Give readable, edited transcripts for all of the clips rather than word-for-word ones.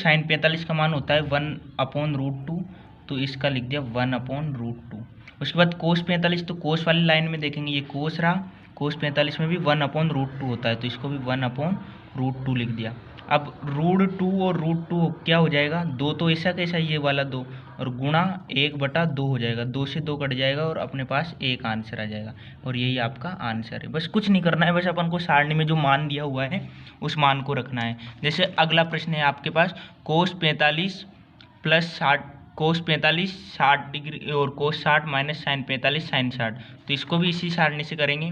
Sign 45 का मान होता है 1/√2, तो इसका लिख दिया 1/√2। उसके बाद कोस 45, तो कोस वाली लाइन में देखेंगे ये कोस रहा, कोस 45 में भी 1/√2 होता है, तो इसको भी 1/√2 लिख दिया। अब √2 और √2 क्या हो जाएगा, दो तो ऐसा कैसा ये वाला 2 और गुणा 1/2 हो जाएगा, 2 से 2 कट जाएगा और अपने पास एक आंसर आ जाएगा और यही आपका आंसर है। बस कुछ नहीं करना है, बस अपन को सारणी में जो मान दिया हुआ है उस मान को रखना है। जैसे अगला प्रश्न है आपके पास कोस 45 प्लस 60, कोस 45 60 डिग्री और कोस 60 माइनस साइन 45 साइन 60, तो इसको भी इसी सारणी से करेंगे।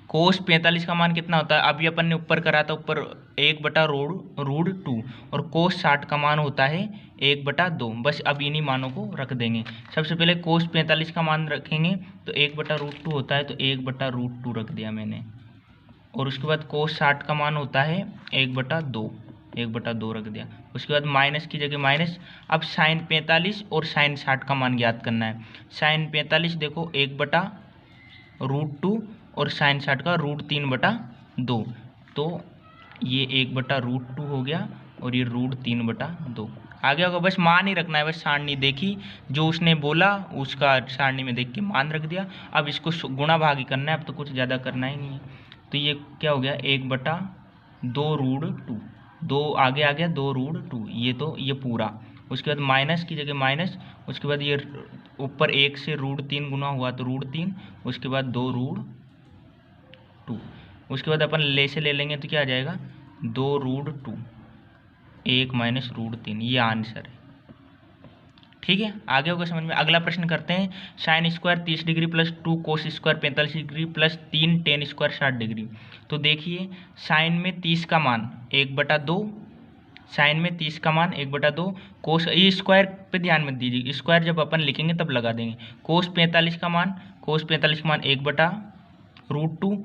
कोस 45 का मान कितना होता है, अभी अपन ने ऊपर करा था, ऊपर 1/√2 और कोस 60 का मान होता है 1/2। बस अब इन्हीं मानों को रख देंगे। सबसे पहले कोस 45 का मान रखेंगे तो 1/√2 होता है, तो 1/√2 रख दिया मैंने। और उसके बाद कोस 60 का मान होता है 1/2 रख दिया। उसके बाद माइनस की जगह माइनस। अब साइन 45 और साइन 60 का मान ज्ञात करना है। साइन 45 देखो 1/√2 और साइन 60 का √3/2, तो ये 1/√2 हो गया और ये √3/2 आ गया होगा। बस मान ही रखना है, बस सारणी देखी जो उसने बोला उसका सारणी में देख के मान रख दिया। अब इसको गुणा भागी करना है, अब तो कुछ ज़्यादा करना ही नहीं है। तो ये क्या हो गया 1/2√2, 2 आगे आ गया 2√2, ये तो ये पूरा। उसके बाद माइनस की जगह माइनस, उसके बाद ये ऊपर 1 से √3 गुना हुआ तो √3, उसके बाद 2√2, उसके बाद अपन ले से ले लेंगे तो क्या आ जाएगा 2√2, 1 माइनस √3, ये आंसर है। ठीक है, आगे होगा समझ में। अगला प्रश्न करते हैं। Sine square 30 degree plus 2 cos square 45 degree plus 3 ten square 60 degree. तो देखिए साइन में 30 का मान 1/2, साइन में 30 का मान 1/2, कोस, ये स्क्वायर पे ध्यान मत दीजिए, स्क्वायर जब अपन लिखेंगे तब लगा देंगे। कोस 45 का मान 1/2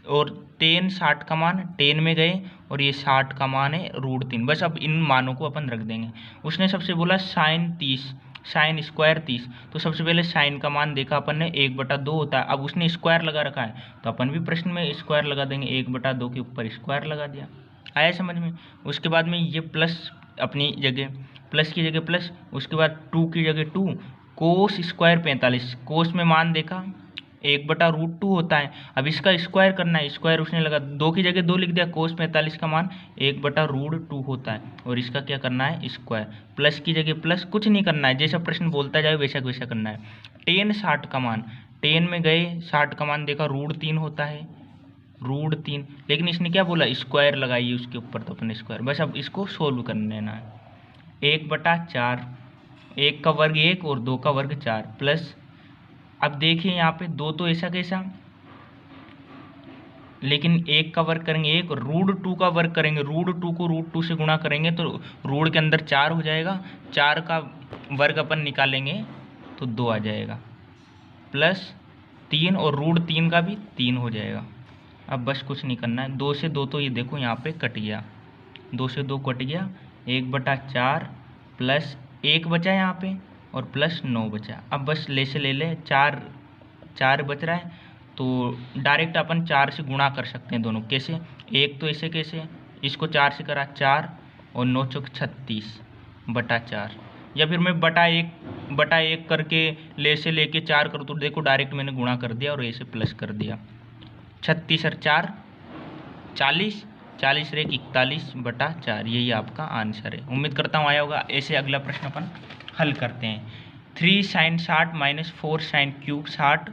और टेन 60 का मान टेन में गए और ये 60 का मान है √3। बस अब इन मानों को अपन रख देंगे। उसने सबसे बोला साइन 30, साइन स्क्वायर 30, तो सबसे पहले साइन का मान देखा अपन ने 1/2 होता है। अब उसने स्क्वायर लगा रखा है तो अपन भी प्रश्न में स्क्वायर लगा देंगे, 1/2 के ऊपर स्क्वायर लगा दिया। आया समझ में। उसके बाद में ये प्लस अपनी जगह, प्लस की जगह प्लस, उसके बाद 2 की जगह 2, कोस स्क्वायर 45, कोस में मान देखा 1/√2 होता है। अब इसका स्क्वायर करना है, स्क्वायर उसने लगा 2 की जगह 2 लिख दिया, कोस 45 का मान 1/√2 होता है और इसका क्या करना है स्क्वायर। प्लस की जगह प्लस, कुछ नहीं करना है, जैसा प्रश्न बोलता जाए वैसा वैसा करना है। टेन 60 का मान, टेन में गए 60 का मान देखा √3 होता है, √3, लेकिन इसने क्या बोला स्क्वायर लगाइए उसके ऊपर, तो अपने स्क्वायर। बस अब इसको सोल्व कर लेना है। 1/4, 1 का वर्ग 1 और 2 का वर्ग 4 प्लस, अब देखिए यहाँ पे 2 तो ऐसा कैसा, लेकिन 1 का वर्ग करेंगे 1 और √2 का वर्ग करेंगे, √2 को √2 से गुणा करेंगे तो रूट के अंदर 4 हो जाएगा, 4 का वर्ग अपन निकालेंगे तो 2 आ जाएगा, प्लस 3 और √3 का भी 3 हो जाएगा। अब बस कुछ नहीं करना है, 2 से 2 तो ये देखो यहाँ पे कट गया, 2 से 2 कट गया, 1/4 प्लस 1 बचा यहाँ पे और प्लस 9 बचा। अब बस ले से ले ले, 4 बच रहा है तो डायरेक्ट अपन 4 से गुणा कर सकते हैं दोनों। कैसे, एक तो ऐसे कैसे, इसको 4 से करा 4 और 9 चौक 36/4, या फिर मैं बटा एक करके ले से लेके 4 करूँ तो देखो डायरेक्ट मैंने गुणा कर दिया और ऐसे प्लस कर दिया। 36 और 4 40, 40 रहे 41/4, यही आपका आंसर है। उम्मीद करता हूँ आया होगा। ऐसे अगला प्रश्न अपन हल करते हैं। 3 साइन 60 माइनस 4 साइन क्यूब 60।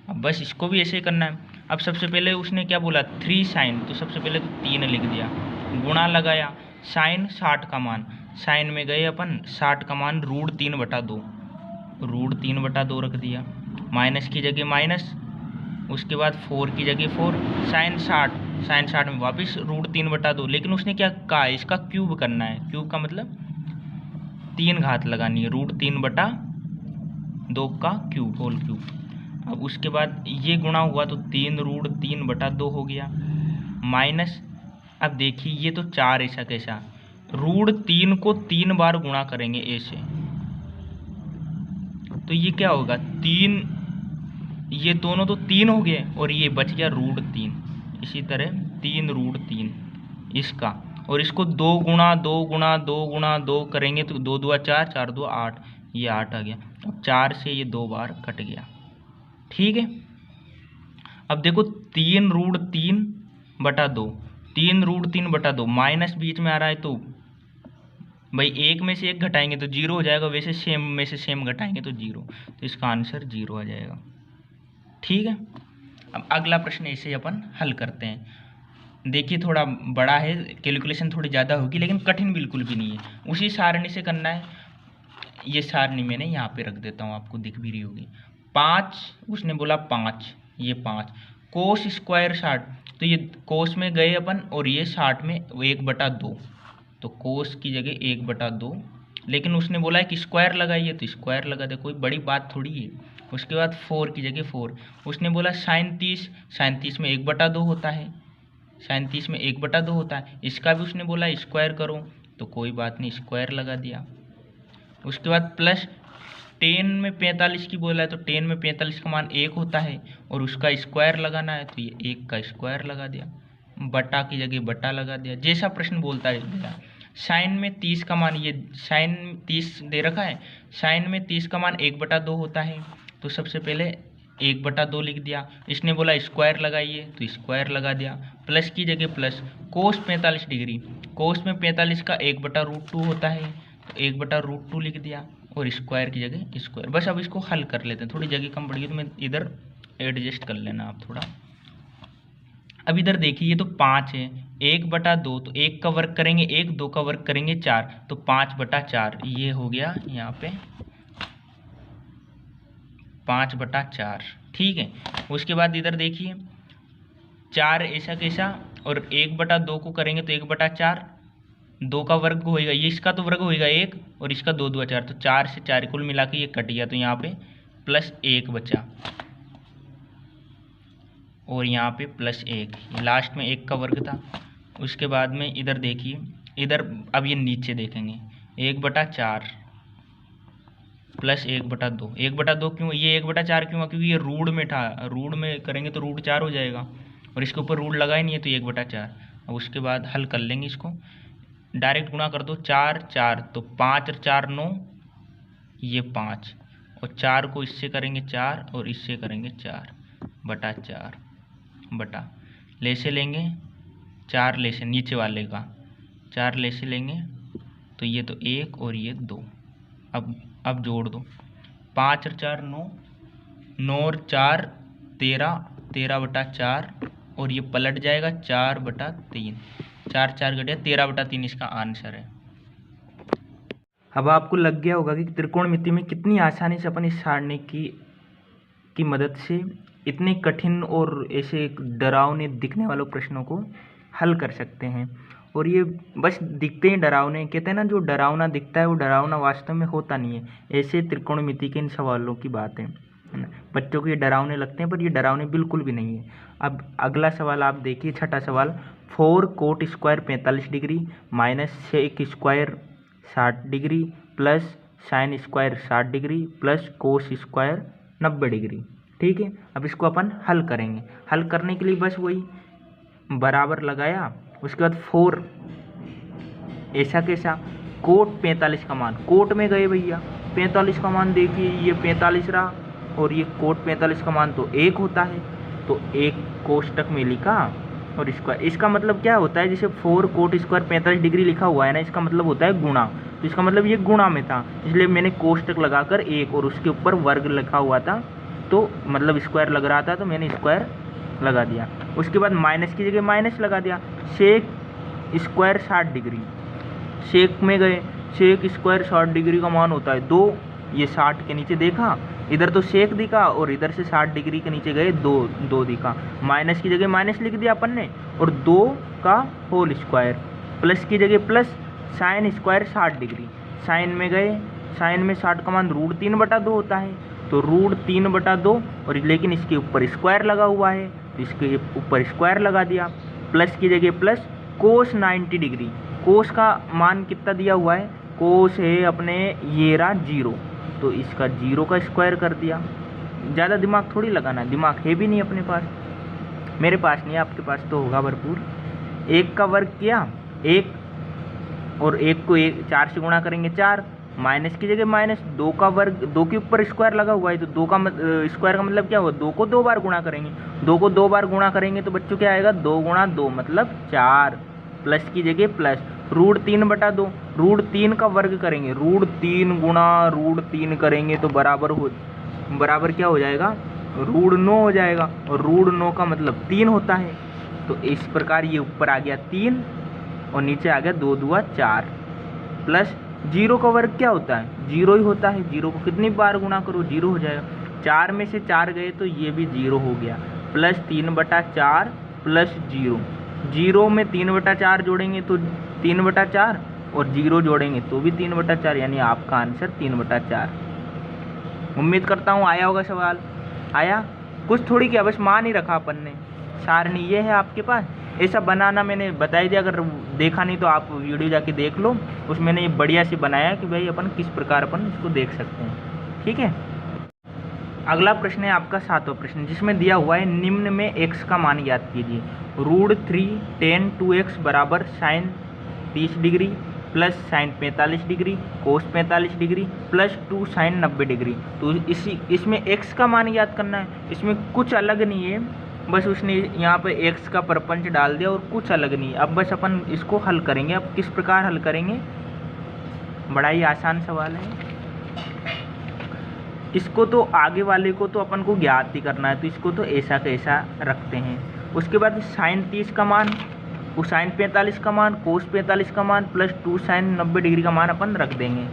अब बस इसको भी ऐसे ही करना है। अब सबसे पहले उसने क्या बोला 3 साइन, तो सबसे पहले तो 3 लिख दिया, गुणा लगाया, साइन 60 का मान, साइन में गए अपन 60 का मान √3/2, √3/2 रख दिया, माइनस की जगह माइनस, उसके बाद 4 की जगह 4, साइन 60 में वापस √3/2, लेकिन उसने क्या कहा इसका क्यूब करना है। क्यूब का मतलब 3 घात लगानी है, √3/2 का क्यूब, होल क्यूब। अब उसके बाद ये गुणा हुआ तो 3 √3/2 हो गया, माइनस, अब देखिए ये तो 4 ऐसा कैसा, √3 को 3 बार गुणा करेंगे ऐसे, तो ये क्या होगा 3, ये दोनों तो 3 हो गए और ये बच गया √3। इसी तरह 3 √3 इसका, और इसको 2 करेंगे तो 2 2 4, 4 2 8, ये 8 आ गया। अब 4 से ये 2 बार कट गया, ठीक है। अब देखो 3√3/2, 3√3/2 माइनस बीच में आ रहा है, तो भाई एक में से एक घटाएंगे तो 0 हो जाएगा, वैसे सेम में से सेम घटाएंगे तो 0, तो इसका आंसर 0 आ जाएगा, ठीक है। अब अगला प्रश्न ऐसे अपन हल करते हैं। देखिए थोड़ा बड़ा है, कैलकुलेशन थोड़ी ज़्यादा होगी, लेकिन कठिन बिल्कुल भी नहीं है। उसी सारणी से करना है। ये सारणी मैंने यहाँ पे रख देता हूँ, आपको दिख भी रही होगी। 5, उसने बोला 5, ये 5 कोस स्क्वायर 60, तो ये कोस में गए अपन और ये 60 में 1/2, तो कोस की जगह 1/2, लेकिन उसने बोला है कि स्क्वायर लगाइए तो स्क्वायर लगा दे, कोई बड़ी बात थोड़ी है। उसके बाद 4 की जगह 4, उसने बोला sin 30 में 1/2 होता है, sin 30 में 1/2 होता है। इसका भी उसने बोला स्क्वायर करो, तो कोई बात नहीं, स्क्वायर लगा दिया। उसके बाद प्लस 10 में 45 की बोला है, तो 10 में 45 का मान 1 होता है और उसका स्क्वायर लगाना है, तो ये 1 का स्क्वायर लगा दिया, बटा की जगह बटा लगा दिया, जैसा प्रश्न बोलता है। साइन में 30 का मान, ये साइन 30 दे रखा है, साइन में 30 का मान 1/2 होता है, तो सबसे पहले 1/2 लिख दिया। इसने बोला स्क्वायर लगाइए तो स्क्वायर लगा दिया, प्लस की जगह प्लस, कोस 45 डिग्री, कोस में 45 का 1/√2 होता है, तो 1/√2 लिख दिया और स्क्वायर की जगह स्क्वायर। बस अब इसको हल कर लेते हैं, थोड़ी जगह कम पड़ गई तो मैं इधर एडजस्ट कर लेना आप थोड़ा। अब इधर देखिए ये तो 5 है, 1/2, तो 1 का वर्ग करेंगे 1, 2 का वर्ग करेंगे 4, तो 5/4 ये हो गया यहाँ पे 5/4, ठीक है। उसके बाद इधर देखिए 4 ऐसा कैसा, और 1/2 को करेंगे तो 1/4, 2 का वर्ग होएगा, ये इसका तो वर्ग होएगा 1 और इसका 2 2 4, तो 4 से 4 कुल मिला के ये कट गया, तो यहाँ पे +1 बचा और यहाँ पे +1, लास्ट में 1 का वर्ग था। उसके बाद में इधर देखिए, इधर अब ये नीचे देखेंगे 1/4 + 1/2, 1/2 क्यों, ये 1/4 क्यों, क्योंकि ये रूट में था, रूट में करेंगे तो √4 हो जाएगा और इसके ऊपर रूट लगा ही नहीं है, तो 1/4। अब उसके बाद हल कर लेंगे इसको, डायरेक्ट गुणा कर दो, 4 4, तो 5 और 4 9, ये 5, और 4 को इससे करेंगे 4 और इससे करेंगे 4/4 बटा, ले से लेंगे 4, ले से नीचे वाले का 4 ले से लेंगे, तो ये तो 1 और ये 2। अब जोड़ दो, 5 और 4 9, 9 और 4 13, 13/4 और ये पलट जाएगा 4/3, 4 4 घटिया 13/3 इसका आंसर है। अब आपको लग गया होगा कि त्रिकोणमिति में कितनी आसानी से अपन इस सारणी की मदद से इतने कठिन और ऐसे डरावने दिखने वालों प्रश्नों को हल कर सकते हैं। और ये बस दिखते हैं डरावने, कहते हैं ना जो डरावना दिखता है वो डरावना वास्तव में होता नहीं है। ऐसे त्रिकोणमिति के इन सवालों की बात है ना, बच्चों को ये डरावने लगते हैं पर ये डरावने बिल्कुल भी नहीं है। अब अगला सवाल आप देखिए, छठा सवाल, 4 cot square 45 degree minus sec square 60 degree plus sine square 60 degree plus cos square 90 degree, ठीक है। अब इसको अपन हल करेंगे। हल करने के लिए बस वही बराबर लगाया, उसके बाद 4 ऐसा कैसा, कोट 45 का मान, कोट में गए भैया 45 का मान देखिए, ये 45 रहा और ये कोट 45 का मान तो 1 होता है, तो 1 कोष्टक में लिखा और इसका मतलब क्या होता है, जैसे 4 कोट स्क्वायर 45 डिग्री लिखा हुआ है ना, इसका मतलब होता है गुणा, तो इसका मतलब ये गुणा में था, इसलिए मैंने कोष्टक लगाकर 1 और उसके ऊपर वर्ग लिखा हुआ था, तो मतलब स्क्वायर लग रहा था तो मैंने स्क्वायर लगा दिया। उसके बाद माइनस की जगह माइनस लगा दिया, सेक स्क्वायर 60 डिग्री, सेक में गए, सेक स्क्वायर 60 डिग्री का मान होता है 2, ये 60 के नीचे देखा, इधर तो सेक दिखा और इधर से 60 डिग्री के नीचे गए 2 दिखा, माइनस की जगह माइनस लिख दिया अपन ने, और 2 का होल स्क्वायर, प्लस की जगह plus, sine square 60 degree, sine में गए, साइन में 60 का मान √3/2 होता है, तो √3/2 और लेकिन इसके ऊपर स्क्वायर लगा हुआ है तो इसके ऊपर स्क्वायर लगा दिया, प्लस की जगह प्लस, कोस 90 डिग्री, कोस का मान कितना दिया हुआ है, कोस है अपने ये रहा 0, तो इसका 0 का स्क्वायर कर दिया। ज़्यादा दिमाग थोड़ी लगाना है, दिमाग है भी नहीं अपने पास, मेरे पास नहीं है, आपके पास तो होगा भरपूर। 1 का वर्ग किया 1 और 1 को 4 से गुणा करेंगे 4, माइनस की जगह माइनस, 2 का वर्ग, 2 के ऊपर स्क्वायर लगा हुआ है तो 2 का स्क्वायर का मतलब क्या हुआ, 2 को 2 बार गुणा करेंगे, 2 को 2 बार गुणा करेंगे तो बच्चों क्या आएगा, 2 गुणा 2 मतलब 4, प्लस की जगह प्लस, √3/2, √3 का वर्ग करेंगे, √3 गुणा √3 करेंगे तो बराबर क्या हो जाएगा, √9 हो जाएगा, और √9 का मतलब 3 होता है। तो इस प्रकार ये ऊपर आ गया 3 और नीचे आ गया 2 दूआ 4, प्लस 0 का वर्ग क्या होता है, 0 ही होता है, 0 को कितनी बार गुणा करो 0 हो जाएगा, 4 में से 4 गए तो ये भी 0 हो गया, प्लस 3/4 प्लस 0, 0 में 3/4 जोड़ेंगे तो 3/4 और 0 जोड़ेंगे तो भी 3/4, यानी आपका आंसर 3/4। उम्मीद करता हूँ आया होगा सवाल, आया, कुछ थोड़ी क्या, बस मान ही रखा अपन ने, सारणी ये है आपके पास, ऐसा बनाना मैंने बताई दिया, अगर देखा नहीं तो आप वीडियो जाके देख लो, उसमें मैंने ये बढ़िया से बनाया कि भाई अपन किस प्रकार अपन इसको देख सकते हैं। ठीक है, अगला प्रश्न है आपका 7वां प्रश्न, जिसमें दिया हुआ है निम्न में x का मान ज्ञात कीजिए, √3 tan 2x बराबर sin 30 degree plus sin 45 degree cos 45 degree plus 2 sin 90 degree. तो इसमें x का मान ज्ञात करना है, इसमें कुछ अलग नहीं है, बस उसने यहाँ पे x का प्रपंच डाल दिया और कुछ अलग नहीं। अब बस अपन इसको हल करेंगे। अब किस प्रकार हल करेंगे, बड़ा ही आसान सवाल है। इसको तो आगे वाले को तो अपन को ज्ञात ही करना है, तो इसको तो ऐसा कैसा रखते हैं। उसके बाद sin 30 का मान, sin 45 का मान, cos 45 का मान प्लस 2 sin 90 डिग्री का मान अपन रख देंगे।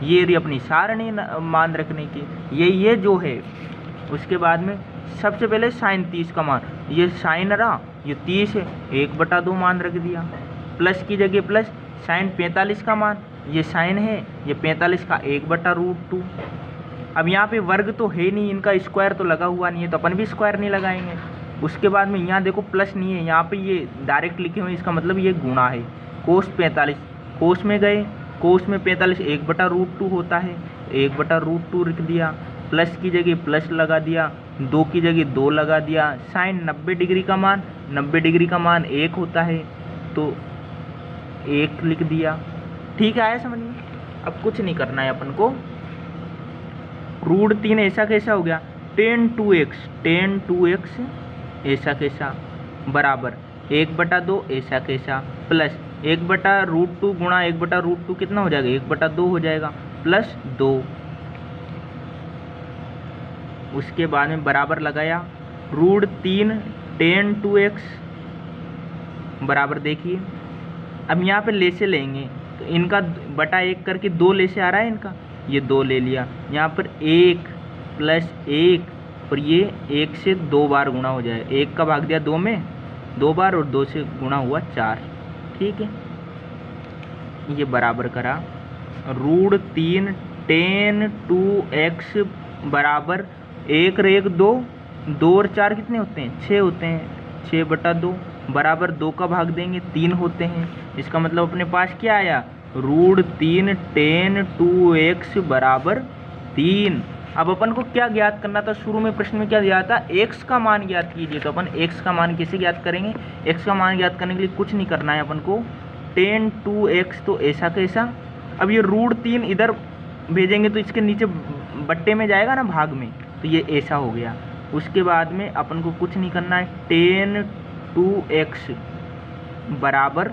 ये रही अपनी सारणी मान रखने की, ये जो है। उसके बाद में सबसे पहले sin 30 का मान, ये sin रहा, ये 30 है, 1/2 मान रख दिया, प्लस की जगह प्लस sin 45 का मान, ये sin है, ये 45 का 1/√2। अब यहाँ पे वर्ग तो है नहीं, इनका स्क्वायर तो लगा हुआ नहीं है, तो अपन भी स्क्वायर नहीं लगाएंगे। उसके बाद में यहाँ देखो प्लस नहीं है, यहाँ पे ये डायरेक्ट लिखे हुए, इसका मतलब ये गुणा है। cos 45, cos में गए, cos में 45 1/√2 होता है, 1/√2 लिख दिया, प्लस की जगह प्लस लगा दिया, 2 की जगह 2 लगा दिया। sin 90 डिग्री का मान, 90 डिग्री का मान 1 होता है तो 1 लिख दिया। ठीक है, आया समझ में। अब कुछ नहीं करना है अपन को। √3 ऐसा कैसा हो गया, tan 2x ऐसा कैसा बराबर 1/2 ऐसा कैसा प्लस 1/√2 गुणा 1/√2 कितना हो जाएगा, 1/2 हो जाएगा, प्लस 2। उसके बाद में बराबर लगाया, √3 tan 2x बराबर, देखिए अब यहाँ पे ले से लेंगे तो इनका बटा 1 करके 2 ले से आ रहा है इनका, ये 2 ले लिया, यहाँ पर 1 प्लस 1 और ये 1 से 2 बार गुणा हो जाए, 1 का भाग दिया 2 में 2 बार और 2 से गुणा हुआ 4। ठीक है, ये बराबर करा, √3 tan 2x बराबर 1 और 1 2, 2 और 4 कितने होते हैं, 6 होते हैं, 6/2 बराबर 2 का भाग देंगे 3 होते हैं। इसका मतलब अपने पास क्या आया, √3 tan 2x बराबर 3। अब अपन को क्या ज्ञात करना था, शुरू में प्रश्न में क्या दिया था, x का मान ज्ञात कीजिए। तो अपन x का मान कैसे ज्ञात करेंगे, x का मान ज्ञात करने के लिए कुछ नहीं करना है अपन को, tan 2x तो ऐसा कैसा। अब ये √3 इधर भेजेंगे तो इसके नीचे बट्टे में जाएगा ना, भाग में, तो ये ऐसा हो गया। उसके बाद में अपन को कुछ नहीं करना है, tan 2x बराबर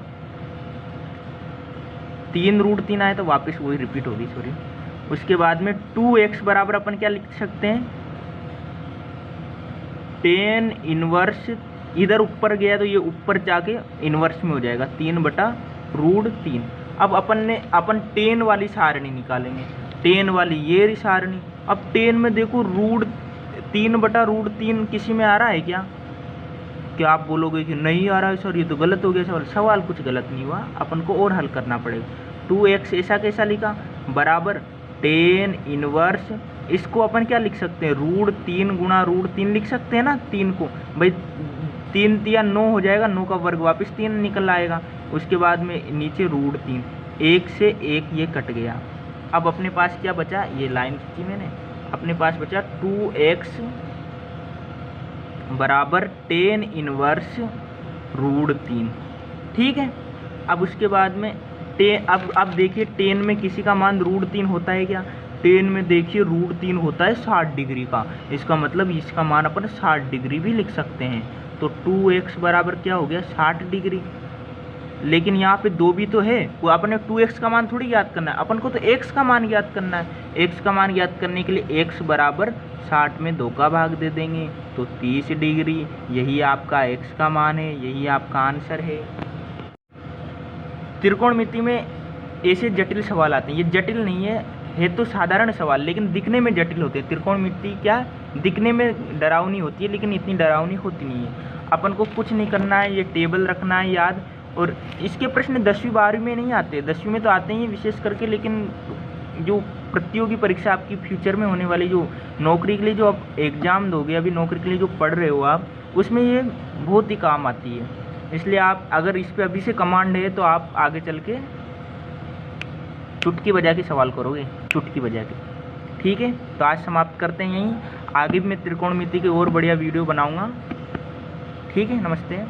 3 √3 आए तो वापस वही रिपीट होगी, सॉरी। उसके बाद में 2x बराबर अपन क्या लिख सकते हैं, tan इनवर्स, इधर ऊपर गया तो ये ऊपर जाके इनवर्स में हो जाएगा, 3/√3। अब अपन tan वाली सारणी निकालेंगे, tan वाली ये रही सारणी। अब tan में देखो √3/√3 किसी में आ रहा है क्या आप बोलोगे कि नहीं आ रहा है सर, ये तो गलत हो गया सवाल कुछ गलत नहीं हुआ, अपन को और हल करना पड़ेगा। 2x ऐसा कैसा लिखा, बराबर tan इनवर्स, इसको अपन क्या लिख सकते हैं, √3 गुणा √3 लिख सकते हैं ना, 3 को भाई 3 तिया 9 हो जाएगा, 9 का वर्ग वापस 3 निकल आएगा। उसके बाद में नीचे √3, 1 से 1 ये कट गया। अब अपने पास क्या बचा, ये लाइन खींची मैंने, अपने पास बचा 2x बराबर tan इनवर्स √3। ठीक है, अब उसके बाद में अब देखिए टेन में किसी का मान √3 होता है क्या? टेन में देखिए √3 होता है 60 डिग्री का। इसका मतलब इसका मान अपन 60 डिग्री भी लिख सकते हैं। तो 2x बराबर क्या हो गया? 60 डिग्री। लेकिन यहाँ पे 2 भी तो है, वो अपने 2x का मान थोड़ी याद करना है, अपन को तो x का मान याद करना है। x का मान याद करने के लिए x बराबर 60 में 2 का भाग दे देंगे तो 30 डिग्री। यही आपका x का मान है, यही आपका आंसर है। त्रिकोणमिति में ऐसे जटिल सवाल आते हैं, ये जटिल नहीं है तो साधारण सवाल, लेकिन दिखने में जटिल होते हैं। त्रिकोणमिति क्या दिखने में डरावनी होती है, लेकिन इतनी डरावनी होती नहीं है। अपन को कुछ नहीं करना है, ये टेबल रखना है याद। और इसके प्रश्न 10वीं 12वीं में नहीं आते, 10वीं में तो आते हैं विशेष करके, लेकिन जो प्रतियोगी परीक्षा आपकी फ्यूचर में होने वाली, जो नौकरी के लिए जो आप एग्ज़ाम दोगे, अभी नौकरी के लिए जो पढ़ रहे हो आप, उसमें ये बहुत ही काम आती है। इसलिए आप अगर इस पर अभी से कमांड है तो आप आगे चल के चुटकी बजा के सवाल करोगे, चुटकी बजा के। ठीक है, तो आज समाप्त करते हैं यहीं। आगे भी मैं त्रिकोणमिति के और बढ़िया वीडियो बनाऊंगा। ठीक है, नमस्ते।